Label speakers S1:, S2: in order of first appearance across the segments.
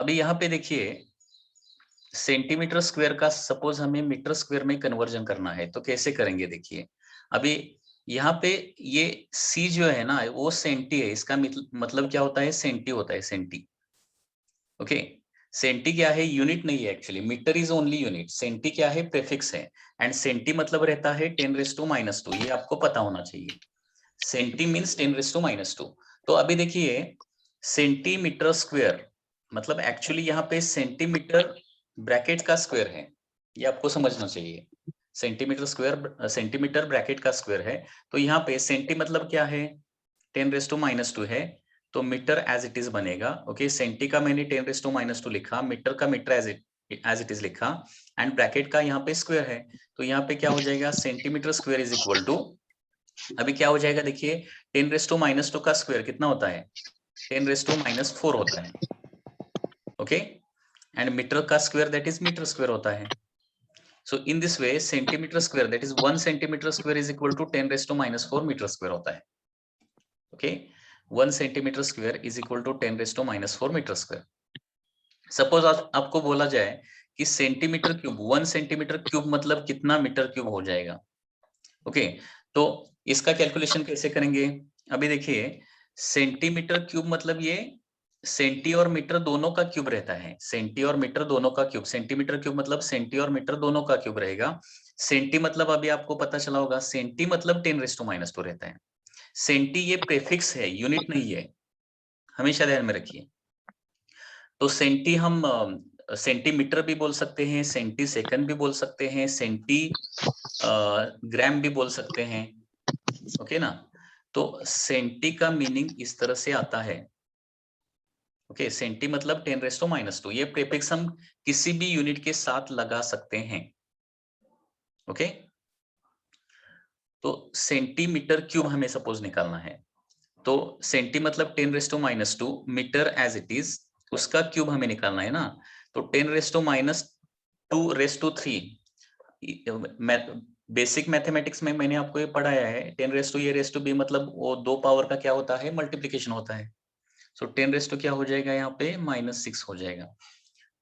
S1: अभी यहाँ पे देखिए सेंटीमीटर स्क्वायर का सपोज हमें मीटर स्क्वायर में कन्वर्जन करना है, तो कैसे करेंगे देखिए। अभी यहाँ पे ये सी जो है ना वो सेंटी है, इसका मतलब क्या होता है, सेंटी होता है, सेंटी। ओके, सेंटी क्या है, यूनिट नहीं है actually, metre is only unit, centi क्या है, प्रीफिक्स है। एंड सेंटी मतलब रहता है 10⁻², ये आपको पता होना चाहिए। Centi means 10⁻²। तो अभी देखिए सेंटीमीटर स्क्वायर मतलब एक्चुअली यहाँ पे सेंटीमीटर ब्रैकेट का स्क्वायर है, ये आपको समझना चाहिए। सेंटीमीटर स्क्वायर सेंटीमीटर ब्रैकेट का स्क्वायर है, तो यहाँ पे सेंटी मतलब क्या है, 10⁻² है, तो मीटर एज इट इज बनेगा। ओके, सेंटी का मैंने 10⁻² लिखा, मीटर का मीटर एज इट इज लिखा, एंड ब्रैकेट का यहाँ पे स्क्वायर है, तो यहाँ पे क्या हो जाएगा, centimetre square is equal to, अभी क्या हो जाएगा देखिए, 10⁻² का स्क्वायर कितना होता है, 10⁻⁴ होता है। ओके, एंड मीटर का square that is metre square होता है। So in this way centimetre square that is 1 centimetre square is equal to 10⁻⁴ metre square होता है। Okay, 1 centimetre square is equal to 10⁻⁴ metre square. Suppose आपको बोला जाए कि centimetre cube, 1 centimetre cube मतलब कितना मीटर क्यूब हो जाएगा। ओके, तो इसका कैलकुलेशन कैसे करेंगे। अभी देखिए सेंटीमीटर क्यूब मतलब ये सेंटी और मीटर दोनों का क्यूब रहता है, सेंटी और मीटर दोनों का क्यूब, सेंटीमीटर क्यूब मतलब सेंटी और मीटर दोनों का क्यूब रहेगा। सेंटी मतलब अभी आपको पता चला होगा, सेंटी मतलब 10⁻² रहता है। सेंटी ये प्रीफिक्स है, यूनिट नहीं है, हमेशा ध्यान में रखिए। तो सेंटी हम सेंटीमीटर भी बोल सकते हैं, सेंटी सेकंड भी बोल सकते हैं, सेंटी ग्राम भी बोल सकते हैं। ओके ना, तो सेंटी का मीनिंग इस तरह से आता है। ओके, सेंटी मतलब 10⁻², ये प्रीफिक्स हम किसी भी यूनिट के साथ लगा सकते हैं। ओके, तो सेंटीमीटर क्यूब हमें सपोज निकालना है, तो सेंटी मतलब 10⁻², मीटर एज इट इज उसका क्यूब हमें निकालना है ना, तो 10⁻²⁵ बेसिक मैथमेटिक्स में मैंने आपको ये पढ़ाया है, 10⁻⁴ मतलब वो दो पावर का क्या होता है, मल्टीप्लीकेशन होता है। सो 10 क्या हो जाएगा, यहाँ पे -6 हो जाएगा।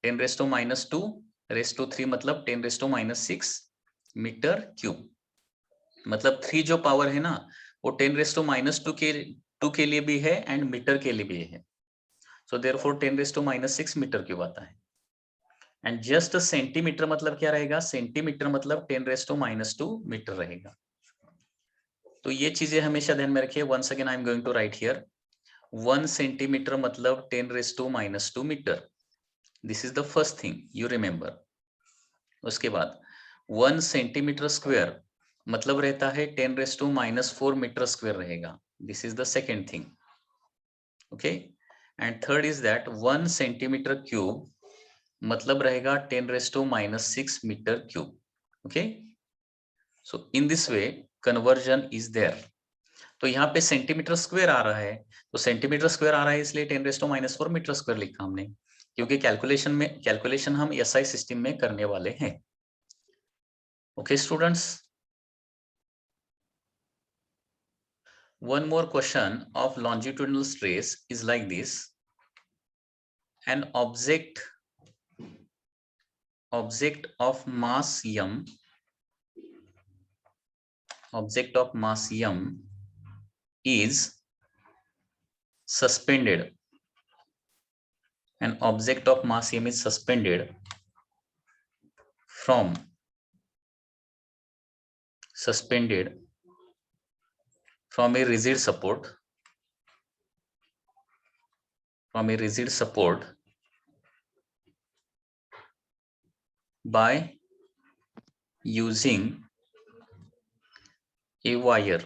S1: 10⁻²⁵ मतलब 10⁻6 मीटर क्यूब, मतलब 3 जो पावर है ना वो 10⁻² के लिए भी है एंड मीटर के लिए भी है। सो देयरफॉर 10⁻6 मीटर क्यूब आता है। एंड जस्ट सेंटीमीटर मतलब क्या रहेगा, सेंटीमीटर मतलब 10⁻² मीटर रहेगा। तो ये चीजें हमेशा ध्यान में रखिए। Once again I am going to write here, 1 centimetre मतलब 10⁻² metre, this is the first thing you remember. उसके बाद 1 सेंटीमीटर स्क्वायर मतलब रहता है 10⁻⁴ मीटर स्क्वायर रहेगा, this is the second thing. Okay, and third is that 1 centimetre cube मतलब रहेगा 10⁻6 metre cube. Okay, so in this way conversion is there. तो यहाँ पे सेंटीमीटर स्क्वायर आ रहा है, तो सेंटीमीटर स्क्वायर आ रहा है इसलिए 10⁻⁴ मीटर स्क्वायर लिखा हमने, क्योंकि कैलकुलेशन हम एसआई सिस्टम में करने वाले हैं। Okay students, one more question of longitudinal stress is like this: an object of mass m, is suspended. An object of mass m is suspended from a rigid support, by using a wire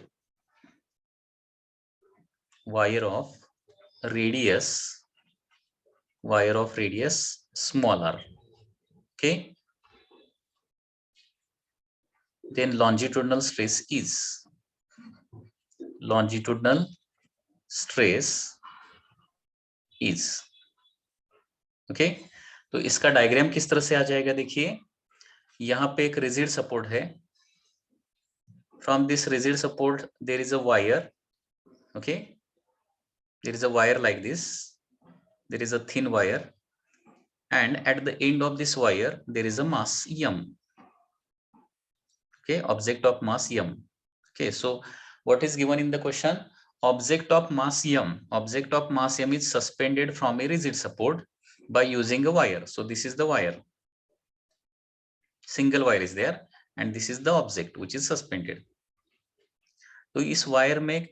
S1: of radius small r. Okay, then longitudinal stress is okay. तो इसका diagram किस तरह से आ जाएगा देखिए, यहाँ पे एक रिजिड सपोर्ट है, from this rigid support there is a wire, okay, there is a wire like this, there is a thin wire, and at the end of this wire there is a mass m. Okay, object of mass m. Okay, so what is given in the question? Object of mass m, object of mass m is suspended from a rigid support by using a wire. So this is the wire, single wire is there, and this is the object which is suspended. तो इस wire में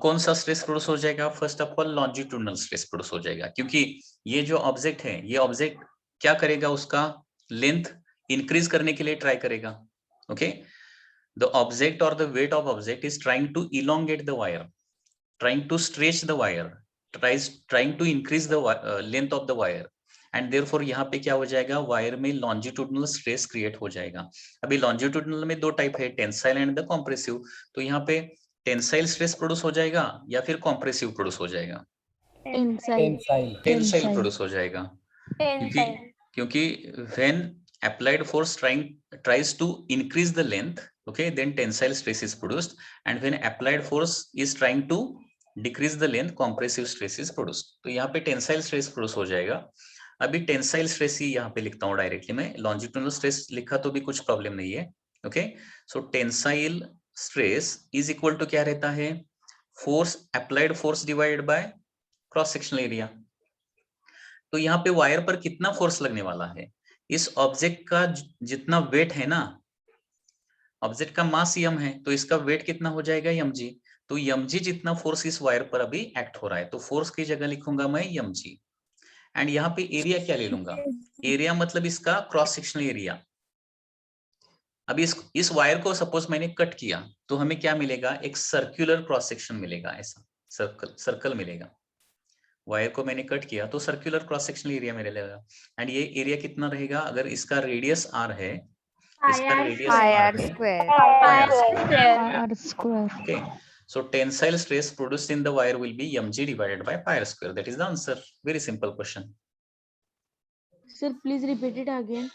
S1: कौन सा stress produce हो जाएगा? First of all longitudinal stress produce हो जाएगा, क्योंकि ये जो ऑब्जेक्ट है, ये ऑब्जेक्ट क्या करेगा? उसका लेंथ इंक्रीज करने के लिए ट्राई करेगा. ओके, द ऑब्जेक्ट और the weight of object is trying to elongate the wire, trying to stretch the wire, trying to increase the length of the wire, and therefore यहाँ पे क्या हो जाएगा? वायर में लॉन्जिट्यूडनल स्ट्रेस क्रिएट हो जाएगा. अभी लॉन्जिट्यूडनल में दो टाइप है, टेंसाइल एंड द कॉम्प्रेसिव. तो यहाँ पे टेंसाइल स्ट्रेस प्रोड्यूस हो जाएगा या फिर कॉम्प्रेसिव प्रोड्यूस हो जाएगा? टेंसाइल प्रोड्यूस हो जाएगा, क्योंकि when applied force tries to increase the length, okay, then tensile stress is produced, and when applied force is trying to decrease the length, compressive stress is produced. तो यहाँ पे tensile stress produce हो जाएगा. अभी tensile stress ही यहाँ पे लिखता हूँ डायरेक्टली मैं, लॉन्जिट्यूडनल स्ट्रेस लिखा तो भी कुछ प्रॉब्लम नहीं है. Okay, so tensile stress is equal to क्या रहता है? Force, applied force divided by cross sectional area. तो यहाँ पे वायर पर कितना फोर्स लगने वाला है? इस ऑब्जेक्ट का जितना वेट है ना, ऑब्जेक्ट का मास m है, तो इसका वेट कितना हो जाएगा? mg. तो mg जितना फोर्स इस वायर पर अभी एक्ट हो रहा है, तो फोर्स की जगह लिखूंगा मैं mg. एंड यहाँ पे एरिया क्या ले लूंगा? एरिया मतलब इसका क्रॉस सेक्शनल एरिया. अभी इस वायर को सपोज मैंने कट किया, तो हमें क्या मिलेगा? एक सर्कुलर क्रॉस सेक्शन मिलेगा, ऐसा सर्कल मिलेगा. वायर को मैंने कट किया तो सर्कुलर क्रॉस सेक्शनल एरिया मेरे लगेगा. एंड ये एरिया कितना रहेगा? अगर इसका रेडियस r है, इसका radius r square. Okay, so tensile stress produced in the wire will be mg divided by pi r square. That is the answer. Very simple question.
S2: Sir, please repeat it again.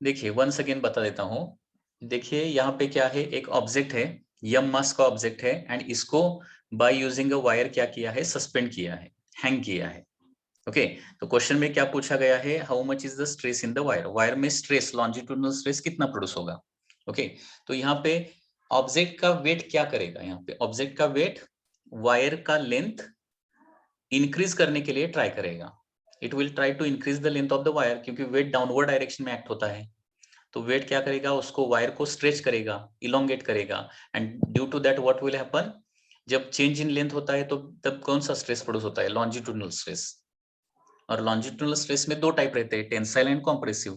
S1: देखिए once again बता देता हूँ. देखिए यहाँ पे क्या है? एक ऑब्जेक्ट है, m मास का ऑब्जेक्ट है, एंड इसको बाय यूजिंग अ वायर क्या किया है? सस्पेंड किया है, हैंग किया है. ओके, तो क्वेश्चन में क्या पूछा गया है? How much is the stress in the wire? Wire में स्ट्रेस, लॉन्जिट्यूडनल स्ट्रेस कितना प्रोड्यूस होगा? ओके, तो यहाँ पे ऑब्जेक्ट का वेट क्या करेगा? यहाँ पे ऑब्जेक्ट का वेट वायर का लेंथ इंक्रीज करने के लिए ट्राई करेगा. It will try to increase the length of the wire, क्योंकि वेट डाउनवर्ड डायरेक्शन में एक्ट होता है. तो वेट क्या करेगा? उसको वायर को स्ट्रेच करेगा, इलोंगेट करेगा, and due to that what will happen? जब चेंज इन लेंथ होता है तो तब कौन सा स्ट्रेस प्रोड्यूस होता है? Longitudinal stress. और लॉन्जिट्यूडनल स्ट्रेस में दो टाइप रहते हैं, टेंसाइल एंड कॉम्प्रेसिव,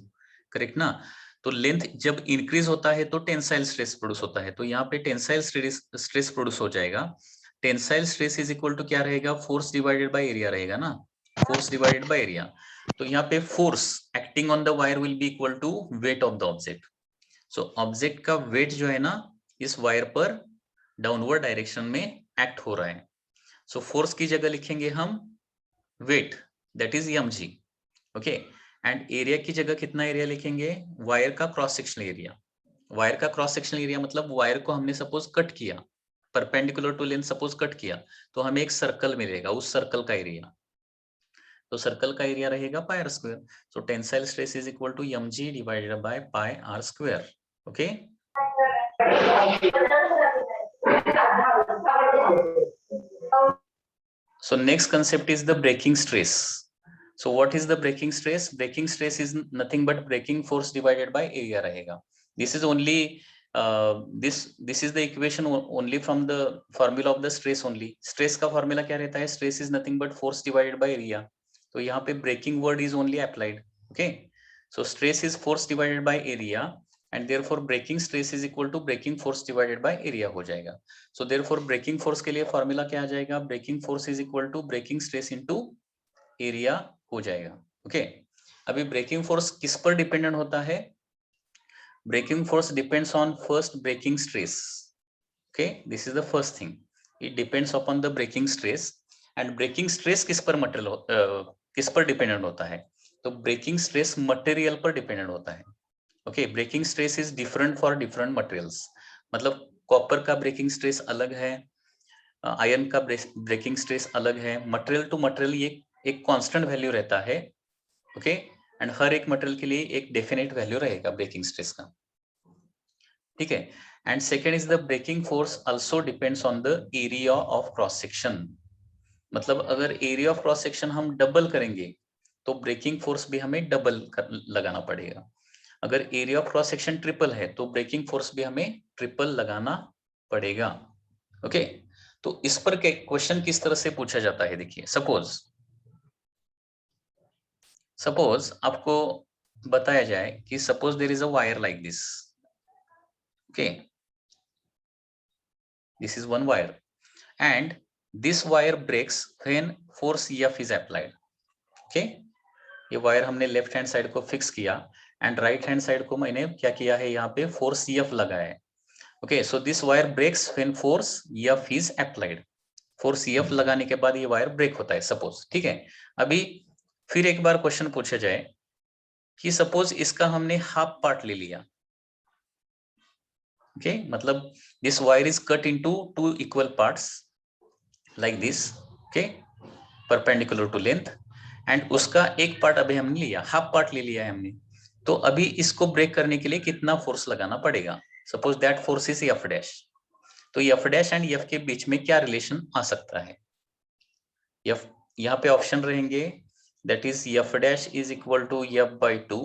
S1: करेक्ट ना? तो लेंथ जब इंक्रीज होता है तो टेंसाइल स्ट्रेस प्रोड्यूस होता है. तो यहाँ पे टेंसाइल स्ट्रेस प्रोड्यूस हो जाएगा. Tensile stress is equal to क्या रहेगा? फोर्स डिवाइडेड बाय एरिया रहेगा ना, फोर्स डिवाइडेड बाय एरिया. तो यहाँ पे force acting on the wire will be equal to weight of the object. So object का वेट जो है ना, इस वायर पर डाउनवर्ड डायरेक्शन में एक्ट हो रहा है. सो फोर्स की जगह लिखेंगे हम weight, that is mg. Okay, and area की जगह कितना एरिया लिखेंगे? वायर का क्रॉस सेक्शनल एरिया. वायर का क्रॉस सेक्शनल एरिया मतलब वायर को हमने सपोज कट किया, perpendicular to length suppose cut किया, तो हमें एक सर्कल मिलेगा, उस सर्कल का एरिया. तो सर्कल का एरिया रहेगा pi r square. So tensile stress is equal to mg divided by pi r square. Okay, so next concept is the breaking stress. So what is the breaking stress? Breaking stress is nothing but breaking force divided by area रहेगा. This is only this is the equation only from the formula of the stress only. Stress का formula क्या रहता है? Stress is nothing but force divided by area. तो यहाँ पे breaking word is only applied. Okay, so stress is force divided by area, and therefore breaking stress is equal to breaking force divided by area हो जाएगा. So therefore breaking force के लिए formula क्या आ जाएगा? breaking force is equal to breaking stress into area हो जाएगा. Okay, अभी breaking force किस पर dependent होता है? Breaking force depends on first breaking stress. Okay, this is the first thing. It depends upon the breaking stress, and breaking stress किस पर dependent होता है? तो breaking stress material पर dependent होता है. Okay, breaking stress is different for different materials. मतलब copper का ब्रेकिंग स्ट्रेस अलग है, आयरन का ब्रेकिंग स्ट्रेस अलग है. मटेरियल टू मटेरियल ये एक कांस्टेंट वैल्यू रहता है, ओके, एंड हर एक मटेरियल के लिए एक डेफिनेट वैल्यू रहेगा ब्रेकिंग स्ट्रेस का, ठीक है। And second is the breaking force also depends on the area of cross section. मतलब अगर एरिया ऑफ क्रॉस सेक्शन हम डबल करेंगे तो ब्रेकिंग फोर्स भी हमें डबल लगाना पड़ेगा। अगर area of cross section triple है तो ब्रेकिंग फोर्स भी हमें ट्रिपल लगाना पड़ेगा। ओके, तो इस पर क्वेश्चन किस तरह से पूछा जाता है, देखिए सपोज आपको बताया जाए कि suppose there is a wire like this, okay, this is one wire and this wire breaks when force F is applied. Okay, ये वायर हमने लेफ्ट हैंड साइड को फिक्स किया एंड राइट हैंड साइड को मैंने क्या किया है, यहाँ पे फोर्स F लगाया है। Okay, so this wire breaks when force F is applied. Force F लगाने के बाद ये वायर ब्रेक होता है सपोज, ठीक है। अभी फिर एक बार क्वेश्चन पूछा जाए कि सपोज इसका हमने हाफ पार्ट ले लिया, ओके, मतलब this wire is cut into 2 equal parts like this, okay, perpendicular to length, and उसका एक पार्ट अभी हमने लिया, हाफ पार्ट ले लिया है हमने, तो अभी इसको ब्रेक करने के लिए कितना फोर्स लगाना पड़ेगा। Suppose that force is F dash, तो F डैश एंड F के बीच में क्या रिलेशन आ सकता है। F, यहाँ पे ऑप्शन रहेंगे, that is F dash is equal to F/2,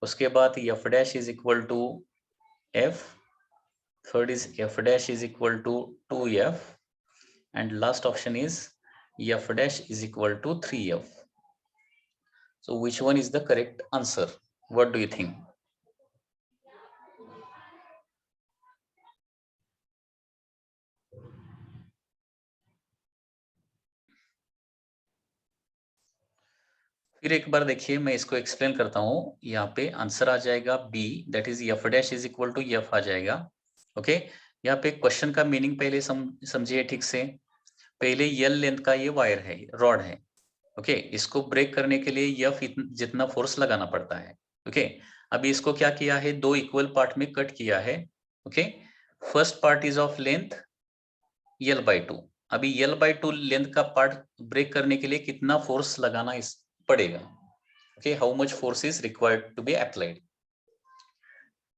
S1: उसके बाद F dash is equal to F, third is F dash is equal to 2F, and last option is F dash is equal to 3F. So which one is the correct answer? What do you think? फिर एक बार देखिए, मैं इसको explain करता हूँ। यहाँ पे answer आ जाएगा B, that is F dash is equal to F आ जाएगा। ओके, यहाँ पे क्वेश्चन का मीनिंग पहले समझिए ठीक से। पहले L लेंथ का ये वायर है, रॉड है, ओके, इसको ब्रेक करने के लिए F जितना फोर्स लगाना पड़ता है। ओके, अभी इसको क्या किया है, 2 इक्वल पार्ट में कट किया है। Okay, first part is of length L/2। अभी L/2 लेंथ का पार्ट ब्रेक करने के लिए कितना फोर्स लगाना इस पड़ेगा, okay, how much force is required to be applied.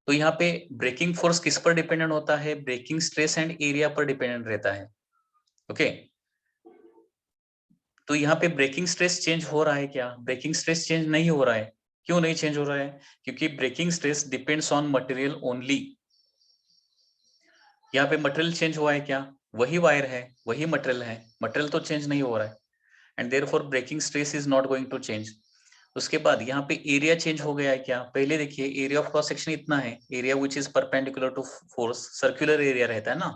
S1: तो यहाँ पे ब्रेकिंग फोर्स किस पर डिपेंडेंट होता है, ब्रेकिंग स्ट्रेस एंड एरिया पर डिपेंडेंट रहता है। ओके, तो यहाँ पे ब्रेकिंग स्ट्रेस चेंज हो रहा है क्या, ब्रेकिंग स्ट्रेस चेंज नहीं हो रहा है। क्यों नहीं चेंज हो रहा है, क्योंकि breaking stress depends on material only. यहाँ पे मटेरियल चेंज हुआ है क्या, वही वायर है, वही मटेरियल है, मटेरियल तो चेंज नहीं हो रहा है, and therefore breaking stress is not going to change. उसके बाद यहाँ पे एरिया चेंज हो गया है क्या, पहले देखिए एरिया ऑफ क्रॉस सेक्शन इतना है, area which is perpendicular to force, circular area रहता है ना,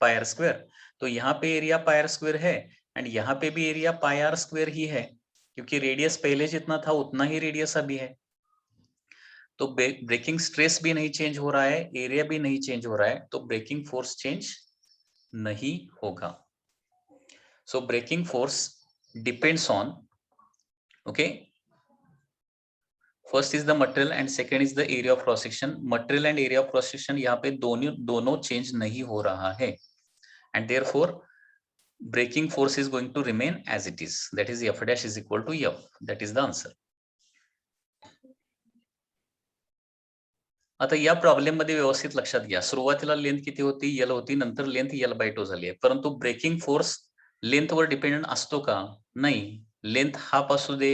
S1: पाई आर स्क्वायर। तो यहाँ पे एरिया पाई आर स्क्वायर है एंड यहाँ पे भी एरिया पाई आर स्क्वायर ही है, क्योंकि रेडियस पहले जितना था उतना ही रेडियस अभी है। तो ब्रेकिंग स्ट्रेस भी नहीं चेंज हो रहा है, एरिया भी नहीं चेंज हो रहा है, तो ब्रेकिंग फोर्स चेंज नहीं होगा। So breaking force depends on, okay, first is the material and second is the area of cross section. Material and area of cross section यहाँ पे दोनों चेंज नहीं हो रहा है, and therefore breaking force is going to remain as it is, that is F dash is equal to F, that is the answer. आता या problem मध्ये व्यवस्थित लक्षात घ्या, सुरुवातीला लेंथ किती होती, L होती, नंतर लेंथ L/2 झाली आहे, परंतु ब्रेकिंग फोर्स लेंथ वर डिपेंडेंट असतो का, नाही। लेंथ हाफ असू दे,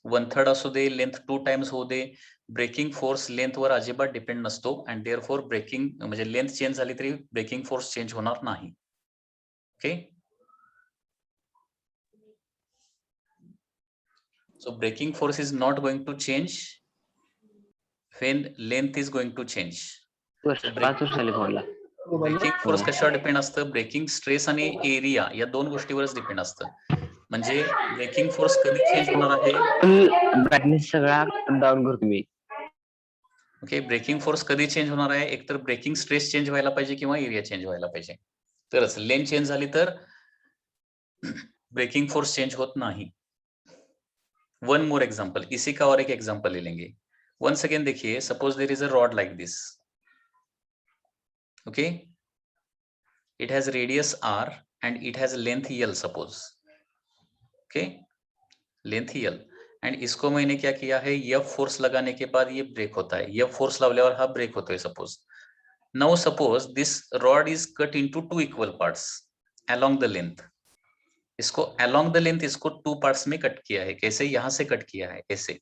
S1: 1/3 असू दे, लेंथ 2 टाइम्स होऊ दे, ब्रेकिंग फोर्स लेंथ वर अजिबात डिपेंड नसतो, एंड देयरफॉर ब्रेकिंग म्हणजे लेंथ चेंज झाली तरी ब्रेकिंग फोर्स चेंज होणार नाही। Okay, so breaking force is not going to change when length is going to change. So breaking force कशावर डिपेंड असतं, ब्रेकिंग स्ट्रेस आणि एरिया या दोन गोष्टीवरच डिपेंड असतं। म्हणजे ब्रेकिंग फोर्स कधी चेंज होणार आहे,
S2: ब्राइटनेस सगळा डाउन करतो मी।
S1: ओके, ब्रेकिंग फोर्स कधी चेंज होणार आहे, एकतर ब्रेकिंग स्ट्रेस चेंज व्हायला पाहिजे किंवा एरिया चेंज व्हायला पाहिजे, तरच लेंथ चेंज झाली तर ब्रेकिंग फोर्स चेंज होत नहीं। वन मोर एग्जांपल, इसी का और एक एग्जांपल ले लेंगे। वंस अगेन देखिए, suppose there is a rod like this, okay, it has radius R and it has length L, suppose, okay, length L, and इसको मैंने क्या किया है, एफ फोर्स लगाने के बाद ये ब्रेक होता है, एफ फोर्स लावल्यावर हा ब्रेक होतोय suppose. Now suppose this rod is cut into 2 equal parts along the length. इसको अलोंग द लेंथ इसको 2 पार्ट्स में कट किया है. कैसे? यहां से कट किया है, ऐसे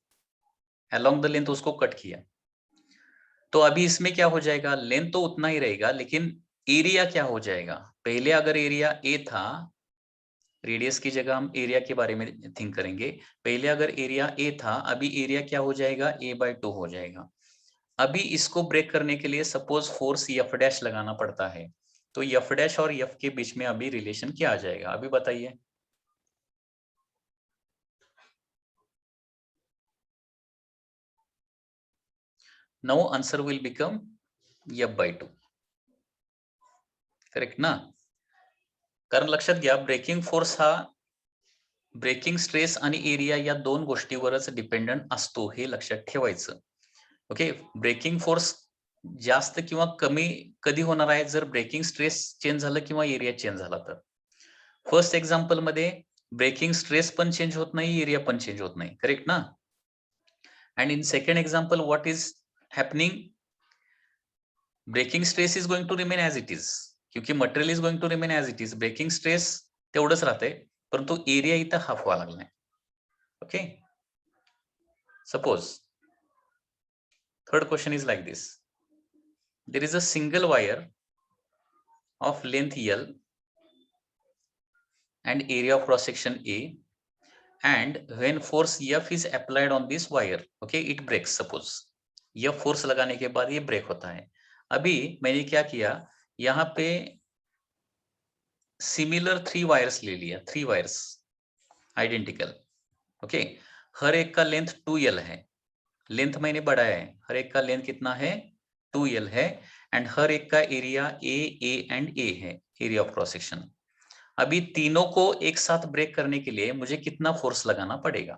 S1: अलोंग द लेंथ उसको कट किया. तो अभी इसमें क्या हो जाएगा, लेंथ तो उतना ही रहेगा लेकिन एरिया क्या हो जाएगा. पहले अगर एरिया ए था, रेडियस की जगह हम एरिया के बारे में थिंक करेंगे. पहले अगर एरिया ए था, अभी एरिया क्या हो जाएगा, a/2 हो जाएगा. अभी इसको ब्रेक करने के लिए सपोज फोर्स एफ डैश लगाना पड़ता है. तो एफ डैश और एफ के बीच में अभी रिलेशन क्या आ जाएगा, अभी बताइए. Now answer will become f/2. Correct ना. कारण लक्षात घ्या, ब्रेकिंग फोर्स हा ब्रेकिंग स्ट्रेस आणि एरिया या दोन गोष्टीवरच डिपेंडंट असतो, हे लक्षात ठेवायचं. ओके. ब्रेकिंग फोर्स जास्त किंवा कमी कधी होणार आहे, जर ब्रेकिंग स्ट्रेस चेंज झालं किंवा एरिया चेंज झाला तर. फर्स्ट एक्झाम्पल मध्ये ब्रेकिंग स्ट्रेस पण चेंज होत नाही, एरिया पण चेंज होत नाही. करेक्ट ना. And in second example what is happening, breaking stress is going to remain as it is, क्योंकि material is going to remain as it is. Breaking stress तेवढंच राहते, परंतु एरिया इथं हाफ व्हायला लागलाय. Okay. Suppose third question is like this. There is a single wire of length L and area of cross section A, and when force F is applied on this wire, okay, it breaks. Suppose F force लगाने के बाद ये break होता है. अभी मैंने क्या किया, यहाँ पे सिमिलर 3 वायर्स ले लिया, 3 वायर्स आइडेंटिकल. ओके. हर एक का लेंथ 2L है. लेंथ मैंने बढ़ाया है, हर एक का लेंथ कितना है, 2L है. एंड हर एक का एरिया ए एंड ए है, एरिया ऑफ क्रॉस सेक्शन. अभी तीनों को एक साथ ब्रेक करने के लिए मुझे कितना फोर्स लगाना पड़ेगा.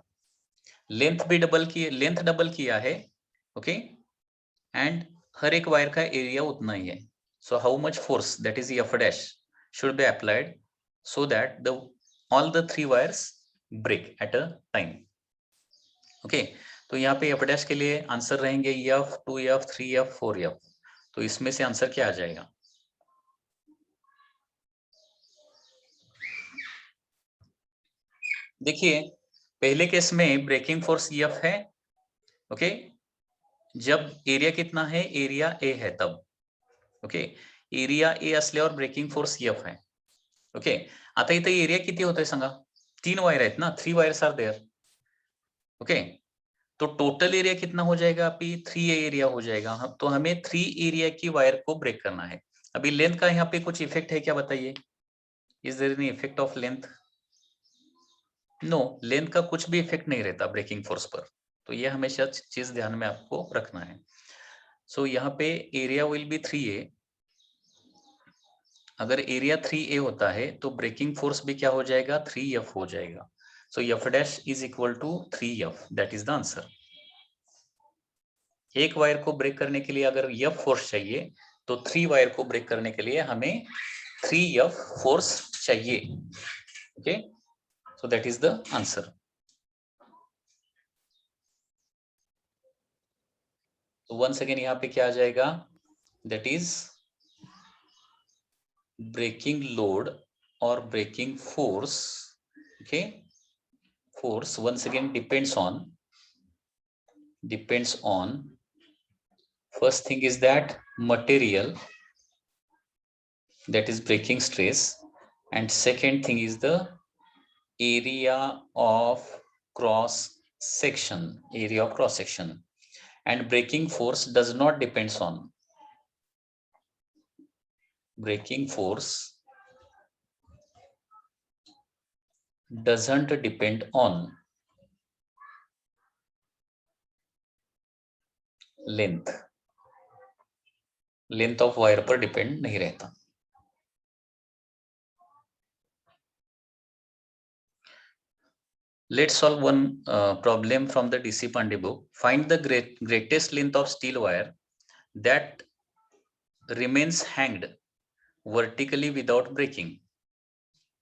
S1: लेंथ भी डबल की, लेंथ डबल किया है. ओके. एंड हर एक वायर का एरिया उतना ही है. So how much force, that is F dash, should be applied so that the all the 3 wires break at a time. Okay. तो यहाँ पे एफ डैश के लिए आंसर रहेंगे एफ, 2F, 3F, 4F. तो इसमें से आंसर क्या आ जाएगा. देखिए पहले केस में ब्रेकिंग फोर्स F है. ओके. जब एरिया कितना है, एरिया ए है तब. ओके. एरिया ए असल्यावर ब्रेकिंग फोर्स F है. ओके. आता इथे एरिया किती होतोय सांगा, 3 वायर आहेत ना, 3 वायर्स आर देयर. ओके. तो टोटल एरिया कितना हो जाएगा, अभी 3 एरिया हो जाएगा. तो हमें 3 एरिया की वायर को ब्रेक करना है. अभी लेंथ का यहाँ पे कुछ इफेक्ट है क्या, बताइए. Is there any effect of length? No, length का कुछ भी इफेक्ट नहीं रहता ब्रेकिंग फोर्स पर. तो ये हमेशा चीज ध्यान में आपको रखना है. सो यहाँ पे एरिया विल बी 3A. अगर एरिया 3A होता है तो ब्रेकिंग फोर्स भी क्या हो जाएगा, 3F हो जाएगा. So F dash is equal to 3F. That is the answer. एक वायर को ब्रेक करने के लिए अगर F फोर्स चाहिए, तो 3 वायर को ब्रेक करने के लिए हमें 3F फोर्स चाहिए. Okay. So that is the answer. तो वंस अगेन यहाँ पे क्या आ जाएगा, दैट इज ब्रेकिंग लोड और breaking force. Okay. Force once again depends on first thing is that material, that is breaking stress, and second thing is the area of cross section, and breaking force does not depends on, breaking force doesn't depend on length of wire पर depend नहीं रहता. Let's solve one problem from the DC Pandey book. Find the greatest length of steel wire that remains hanged vertically without breaking.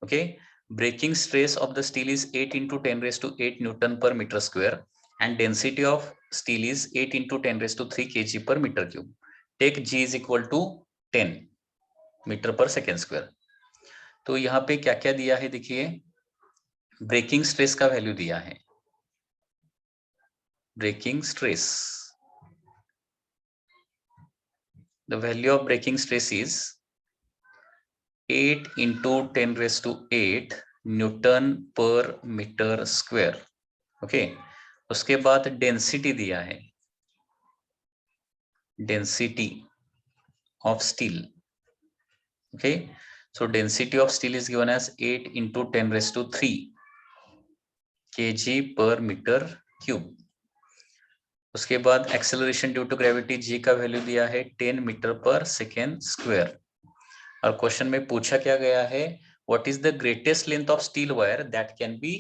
S1: Okay. breaking stress of the steel is 8 into 10 raised to 8 Newton per meter square and density of steel is 8 into 10 raised to 3 kg per meter cube. Take G is equal to 10 metre पर second square. तो यहाँ पे क्या क्या दिया है देखिए, breaking stress का वैल्यू दिया है. Breaking stress, the value of breaking stress is 8 into 10 raised to 8 Newton per metre square. Okay, उसके बाद डेंसिटी दिया है, density of steel. Okay, so density of steel is given as 8 into 10 raised to 3 kg per meter cube. उसके बाद acceleration due to gravity G का value दिया है 10 metre पर सेकेंड स्क्वायर. और क्वेश्चन में पूछा क्या गया है, what is the greatest length of steel wire that can be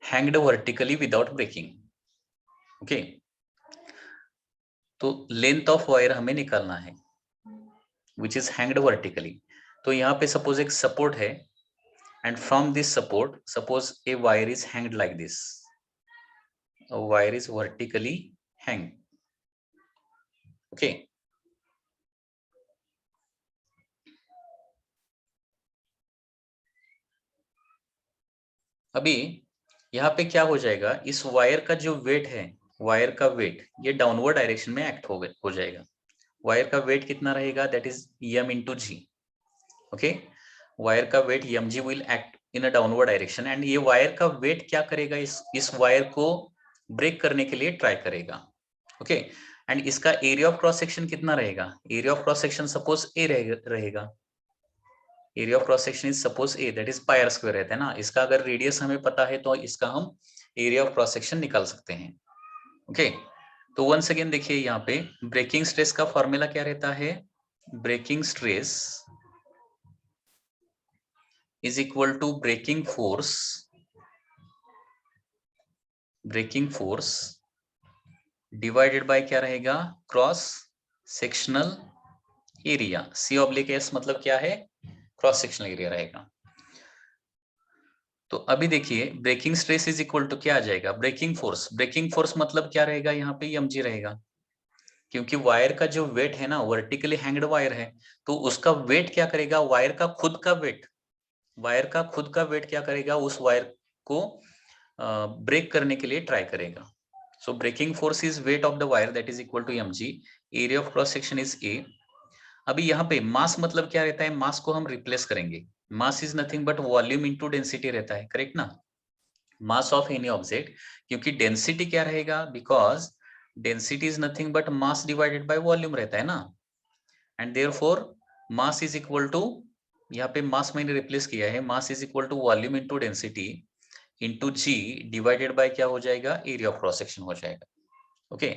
S1: hanged vertically without breaking. Okay, तो लेंथ ऑफ वायर हमें निकालना है विच इज हैंग्ड वर्टिकली. तो यहाँ पे सपोज एक सपोर्ट है and from this support suppose a wire is hanged like this, a wire is vertically hanged. Okay, अभी यहाँ पे क्या हो जाएगा, इस वायर का जो वेट है, वायर का वेट ये डाउनवर्ड डायरेक्शन में एक्ट हो जाएगा. वायर का वेट कितना रहेगा, that is m into g. Okay, wire का weight mg will act in a downward direction and ये वायर का वेट क्या करेगा, इस वायर को ब्रेक करने के लिए ट्राई करेगा. ओके, एंड इसका एरिया ऑफ क्रॉस सेक्शन कितना रहेगा, area of cross section suppose A रहेगा. Area of cross section is suppose A, that is pi r square रहता है ना. इसका अगर रेडियस हमें पता है तो इसका हम एरिया ऑफ क्रॉस सेक्शन निकाल सकते हैं. ओके, तो वंस अगेन देखिए यहाँ पे ब्रेकिंग स्ट्रेस का फॉर्मूला क्या रहता है, breaking stress is equal to breaking force divided by क्या रहेगा, cross sectional area. C oblique S मतलब क्या है, क्रॉस सेक्शनल एरिया रहेगा. तो अभी देखिए breaking stress is equal to क्या आ जाएगा, ब्रेकिंग फोर्स मतलब क्या रहेगा, यहाँ पे mg रहेगा. क्योंकि वायर का जो वेट है ना, वर्टिकली हैंग्ड वायर है, तो उसका वेट क्या करेगा, वायर का खुद का वेट क्या करेगा, उस वायर को ब्रेक करने के लिए ट्राई करेगा. So breaking force is weight of the wire that is equal to mg, area of cross section is a. अभी यहाँ पे मास मतलब क्या रहता है, मास को हम रिप्लेस करेंगे. Mass is nothing but volume into density रहता है, करेक्ट ना. मास ऑफ एनी ऑब्जेक्ट, क्योंकि डेंसिटी क्या रहेगा, because density is nothing but mass divided by volume रहता है ना. And therefore mass is equal to, यहाँ पे मास मैंने रिप्लेस किया है, mass is equal to volume into density into g divided by क्या हो जाएगा, एरिया ऑफ क्रॉस सेक्शन हो जाएगा. ओके,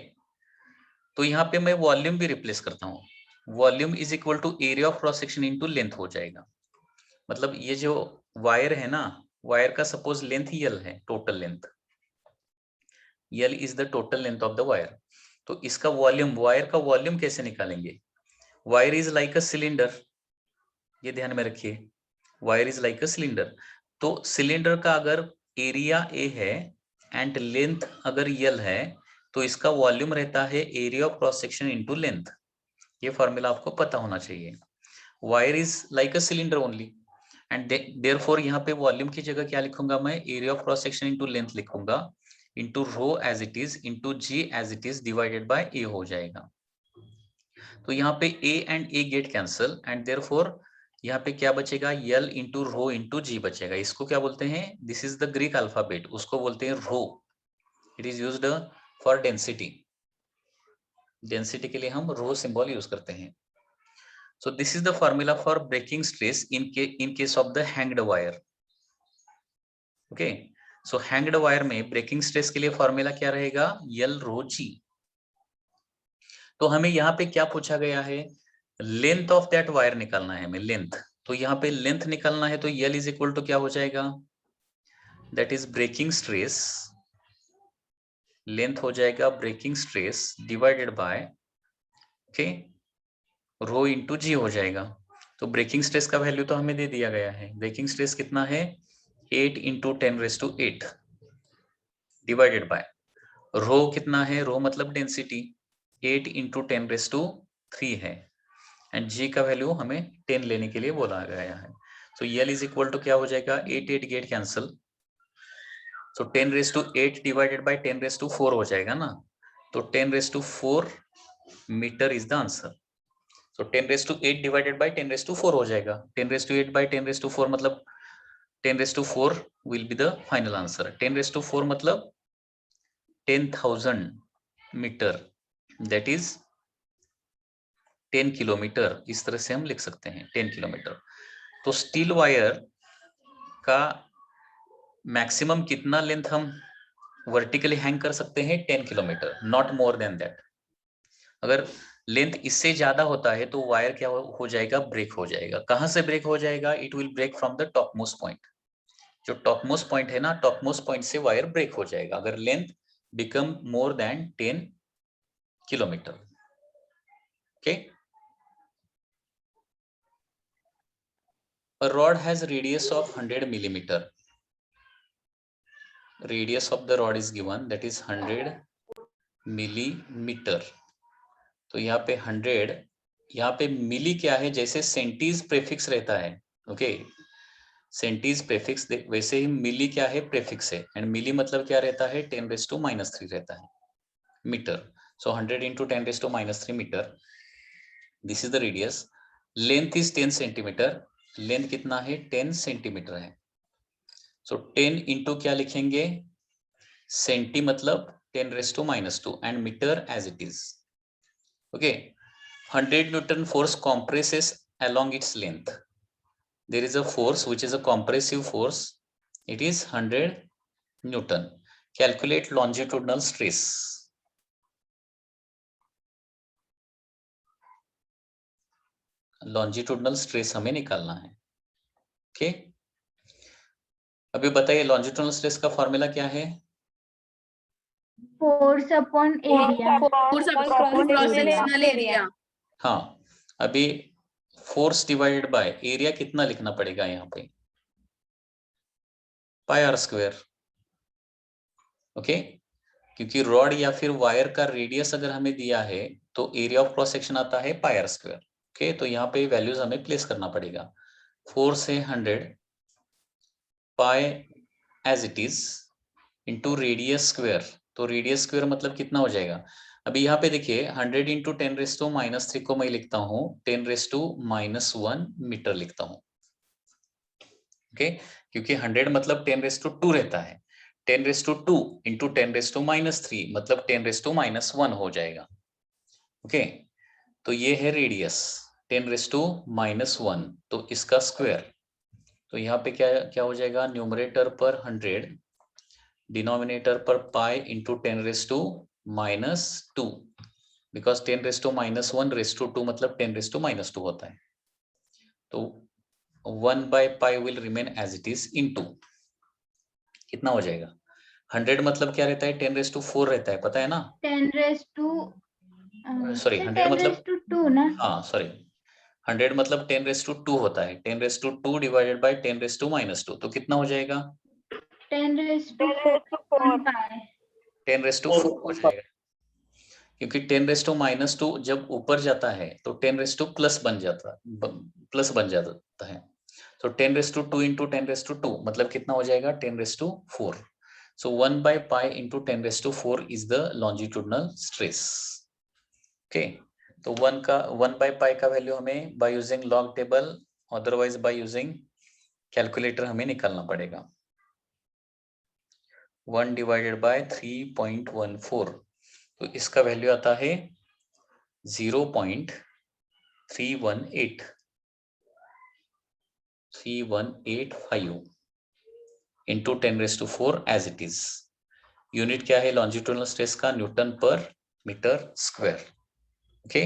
S1: तो यहाँ पे मैं वॉल्यूम भी रिप्लेस करता हूँ, volume is equal to area of cross section into length हो जाएगा. मतलब ये जो वायर है ना, वायर का सपोज लेंथ यल है, total length L is the total length of the wire. तो इसका वॉल्यूम, वायर का वॉल्यूम कैसे निकालेंगे, wire is like a cylinder, ये ध्यान में रखिए, wire is like a cylinder. तो सिलेंडर का अगर एरिया ए है एंड लेंथ अगर यल है, तो इसका वॉल्यूम रहता है area of cross section into length. ये फॉर्मूला आपको पता होना चाहिए. Wire is like a cylinder only and therefore यहाँ पे वॉल्यूम की जगह क्या लिखूंगा मैं, area of cross section into length लिखूंगा, into rho as it is into g as it is divided by A हो जाएगा. तो यहाँ पे A and A get cancel and therefore यहाँ पे क्या बचेगा, यल इंटू रो इंटू जी बचेगा. इसको क्या बोलते हैं, this is the Greek alphabet, उसको बोलते हैं rho. It is used for density, density के लिए हम रो सिंबल यूज करते हैं. So this is the formula for breaking stress in case of the hanged wire. Okay, so hanged wire में breaking stress के लिए फॉर्मूला क्या रहेगा, L rho G. तो हमें यहाँ पे क्या पूछा गया है, लेंथ ऑफ दैट वायर निकालना है हमें, लेंथ. तो यहाँ पे लेंथ निकालना है तो L इज इक्वल टू क्या हो जाएगा, that is breaking stress, length हो जाएगा breaking stress divided by, okay, rho into g हो जाएगा. तो ब्रेकिंग स्ट्रेस का वैल्यू तो हमें दे दिया गया है। ब्रेकिंग स्ट्रेस कितना है 8 × 10⁸ डिवाइडेड बाय रो कितना है, रो मतलब डेंसिटी 8 × 10⁻³ है एंड जी का वैल्यू हमें 10 लेने के लिए बोला गया है। तो यल इज इक्वल टू क्या हो जाएगा 8 गेट कैंसल, तो 10⁸ डिवाइडेड बाय 10⁻⁴ हो जाएगा ना, तो 10⁻⁴ मीटर इज द आंसर। तो 10⁻⁸ डिवाइडेड बाय 10⁻⁴ हो जाएगा, 10⁻⁸ बाय 10⁻⁴ मतलब 10⁻⁴ will be the final answer. 10⁻⁴ मतलब 10,000 मीटर, दैट इज 10 किलोमीटर। इस तरह से हम लिख सकते हैं 10 किलोमीटर। तो स्टील वायर का मैक्सिमम कितना लेंथ हम वर्टिकली हैंग कर सकते हैं 10 kilometre, not more than that. अगर लेंथ इससे ज्यादा होता है तो वायर क्या हो जाएगा, ब्रेक हो जाएगा। कहां से ब्रेक हो जाएगा, it will break from the top most point. जो टॉप मोस्ट पॉइंट है ना, टॉप मोस्ट पॉइंट से वायर ब्रेक हो जाएगा अगर length become more than 10 kilometre. Okay, a rod has radius of 100 millimeter. Radius of the rod is given, that is 100 millimeter. तो यहाँ पे 100, यहाँ पे मिली क्या है, जैसे सेंटीज प्रेफिक्स रहता है, ओके सेंटीज प्रेफिक्स, वैसे ही मिली क्या है, प्रेफिक्स है। एंड मिली मतलब क्या रहता है 10⁻³ रहता है metre. So 100 × 10⁻³ metre, this is the radius. Length is 10 centimetre, length कितना है 10 सेंटीमीटर है। सो 10 इंटू क्या लिखेंगे, सेंटी मतलब 10⁻² and metre as it is. Okay, 100 Newton force compresses along its length. There is a force which is a compressive force. It is 100 Newton. Calculate longitudinal stress. Longitudinal stress हमें निकालना है। Okay, अभी बताइए longitudinal stress का formula क्या है,
S2: force upon area.
S3: Force upon cross sectional area.
S1: हाँ, अभी फोर्स डिवाइडेड बाय एरिया कितना लिखना पड़ेगा यहाँ पे, πr²। ओके, क्योंकि रॉड या फिर वायर का रेडियस अगर हमें दिया है तो एरिया ऑफ क्रॉस सेक्शन आता है πr²। ओके, तो यहाँ पे वैल्यूज हमें प्लेस करना पड़ेगा। फोर्स है 100 pi as it is into radius square, तो रेडियस स्क्वायर मतलब कितना हो जाएगा। अभी यहाँ पे देखिए 100 × 10⁻³ को मैं लिखता हूँ 10⁻⁻1 मीटर लिखता हूँ। ओके, क्योंकि 100 मतलब 10⁻² रहता है, 10⁻² इंटू 10⁻³ मतलब 10⁻⁻1 हो जाएगा। ओके, तो ये है रेडियस 10⁻⁻1, तो इसका स्क्वायर। तो यहाँ पे क्या क्या हो जाएगा, न्यूमरेटर पर 100, डिनोमिनेटर पर पाई इंटू 10⁻⁻2, बिकॉज 10⁻⁻1⁻2 मतलब 10⁻⁻2 होता है। तो 1/π will remain as it is into कितना हो जाएगा, 100 मतलब क्या रहता है 10⁻⁴ रहता है, पता है ना। 100 मतलब
S2: 10⁻2 ना,
S1: हाँ सॉरी 100 मतलब 10⁻² होता है, 10⁻² डिवाइडेड बाय 10⁻⁻2, तो कितना हो जाएगा 10⁻⁴ हो जाएगा। क्योंकि 10⁻⁻2 जब ऊपर जाता है तो 10⁻+ बन जाता है। तो 10⁻² इंटू 10⁻2 मतलब कितना हो जाएगा 10⁻⁴। So 1/π into 10⁻⁴ is the longitudinal stress. Okay, तो 1/π का वैल्यू हमें by using log table, otherwise by using calculator हमें निकालना पड़ेगा। 1 डिवाइडेड बाय 3.14, तो इसका वैल्यू आता है 0.318 into 10⁻⁴ as it is. Unit क्या है लॉन्जिट्यूडनल स्ट्रेस का, newton per metre square. Okay,